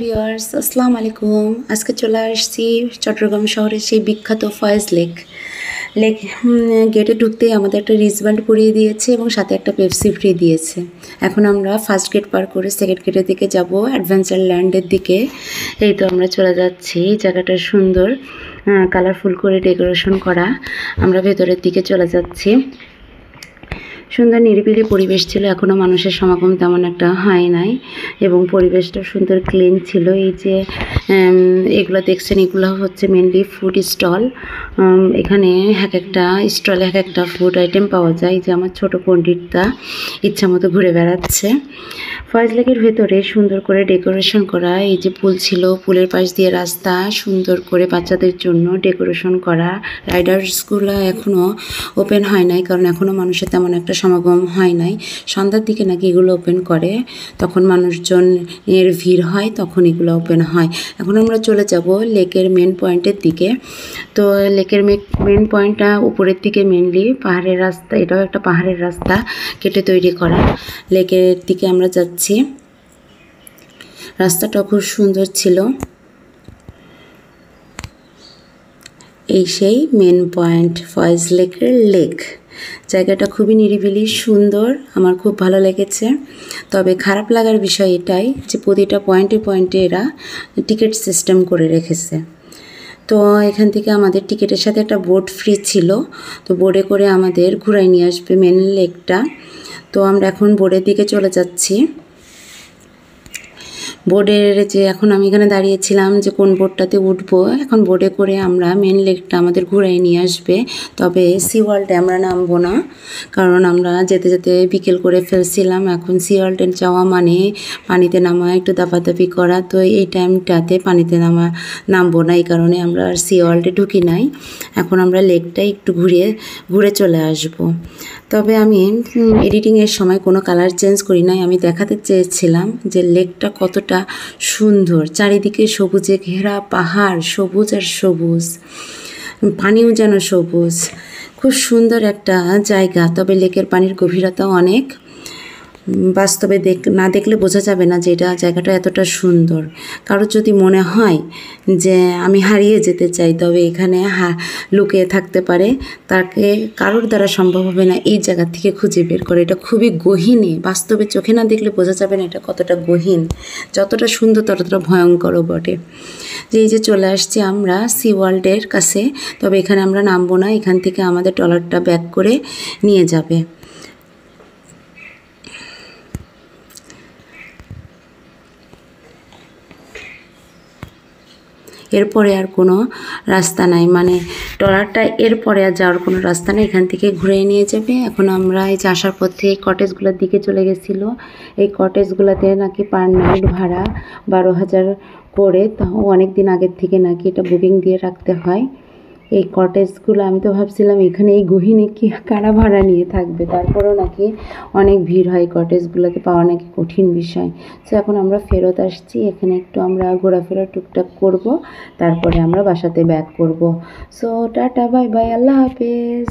Viewers, আসসালামু আলাইকুম। আজকে চলে আসছি চট্টগ্রাম শহরের সেই বিখ্যাত ফয়েজ লেক। গেটে ঢুকতেই আমাদের একটা রিস্টব্যান্ড পরিয়ে দিয়েছে এবং সাথে একটা পেপসি ফ্রি দিয়েছে। এখন আমরা ফার্স্ট গেট পার করে সেকেন্ড গেটের দিকে যাব, অ্যাডভেঞ্চার ল্যান্ডের দিকে। এই তো আমরা চলে যাচ্ছি। জায়গাটা সুন্দর, কালারফুল করে ডেকোরেশন করা। আমরা ভেতরের দিকে চলে যাচ্ছি। সুন্দর নিরিবিলি পরিবেশ ছিল, এখনও মানুষের সমাগম তেমন একটা হয় নাই এবং পরিবেশটা সুন্দর ক্লিন ছিল। এই যে এগুলো দেখছেন, এগুলো হচ্ছে মেনলি ফুড স্টল। এখানে এক একটা স্টলে এক একটা ফুড আইটেম পাওয়া যায়। যে আমার ছোটো পণ্ডিতটা ইচ্ছা মতো ঘুরে বেড়াচ্ছে। ফয়েজ লেকের ভেতরে সুন্দর করে ডেকোরেশন করা। এই যে পুল ছিল, পুলের পাশ দিয়ে রাস্তা সুন্দর করে বাচ্চাদের জন্য ডেকোরেশন করা। রাইডার্সগুলো এখনও ওপেন হয় নাই, কারণ এখনও মানুষের তেমন একটা সমাগম হয় নাই। সন্ধ্যার দিকে নাকি এগুলো ওপেন করে, তখন মানুষজনের ভিড় হয়, তখন এগুলো ওপেন হয়। এখন আমরা চলে যাব লেকের মেন পয়েন্টের দিকে। তো লেকের মেন পয়েন্টটা উপরের দিকে, মেনলি পাহাড়ের রাস্তা। এটাও একটা পাহাড়ের রাস্তা কেটে তৈরি করা। লেকের দিকে আমরা যাচ্ছি। রাস্তাটা খুব সুন্দর ছিল। এই সেই মেন পয়েন্ট, ফয়েজ লেকের লেক। জায়গাটা খুবই নিরিবিলি সুন্দর, আমার খুব ভালো লেগেছে। তবে খারাপ লাগার বিষয় এটাই যে প্রতিটা পয়েন্টে পয়েন্টে এরা টিকিট সিস্টেম করে রেখেছে। তো এখান থেকে আমাদের টিকিটের সাথে একটা বোট ফ্রি ছিল। তো বোটে করে আমাদের ঘুরাই নিয়ে আসবে মেন লেকটা। তো আমরা এখন বোটের দিকে চলে যাচ্ছি। বোর্ডের যে এখন আমি এখানে দাঁড়িয়েছিলাম যে কোন বোর্ডটাতে উঠবো, এখন বোর্ডে করে আমরা মেন লেকটা আমাদের ঘুরাই নিয়ে আসবে। তবে সি ওয়ার্ল্ডে আমরা নামবো না, কারণ আমরা যেতে যেতে বিকেল করে ফেলছিলাম। এখন সি ওয়ার্ল্ডে যাওয়া মানে পানিতে নামা, একটু দাপাদাপি করা। তো এই টাইমটাতে পানিতে নামবো না, এই কারণে আমরা আর সি ওয়ার্ল্ডে ঢুকি নাই। এখন আমরা লেকটাই একটু ঘুরে চলে আসবো। তবে আমি এডিটিংয়ের সময় কোনো কালার চেঞ্জ করি নাই। আমি দেখাতে চেয়েছিলাম যে লেকটা কতটা সুন্দর, চারিদিকে সবুজে ঘেরা পাহাড়, সবুজ আর সবুজ, পানিও যেন সবুজ। খুব সুন্দর একটা জায়গা। তবে লেকের পানির গভীরতাও অনেক। বাস্তবে না দেখলে বোঝা যাবে না যে এটা জায়গাটা এতটা সুন্দর। কারোর যদি মনে হয় যে আমি হারিয়ে যেতে চাই, তবে এখানে লুকিয়ে থাকতে পারে। তাকে কারোর দ্বারা সম্ভব হবে না এই জায়গা থেকে খুঁজে বের করে। এটা খুবই গহীনে, বাস্তবে চোখে না দেখলে বোঝা যাবে না এটা কতটা গহীন। যতটা সুন্দর ততটা ভয়ঙ্করও বটে। যে এই যে চলে আসছি আমরা সি ওয়ার্ল্ডের কাছে। তবে এখানে আমরা নামবো না, এখান থেকে আমাদের ট্রলারটা ব্যাক করে নিয়ে যাবে। এরপরে আর কোনো রাস্তা নাই, মানে ট্রলারটা এরপরে আর যাওয়ার কোনো রাস্তা নেই, এখান থেকে ঘুরে নিয়ে যাবে। এখন আমরা এই যে আসার পথে এই কটেজগুলোর দিকে চলে গেছিলো। এই কটেজগুলোতে নাকি পার নাইট ভাড়া 12,000 করে, তাও অনেক দিন আগের থেকে নাকি এটা বুকিং দিয়ে রাখতে হয়। এই কটেজগুলো আমি তো ভাবছিলাম এখানে এই গহীনে কি কারা ভাড়া নিয়ে থাকবে, তারপরেও নাকি অনেক ভিড় হয়, কটেজগুলোকে পাওয়া নাকি কঠিন বিষয়। সো এখন আমরা ফেরত আসছি। এখানে একটু আমরা ঘোরাফেরা টুকটাক করব, তারপরে আমরা বাসাতে ব্যাক করব। সো টাটা, বাই বাই, আল্লাহ হাফেজ।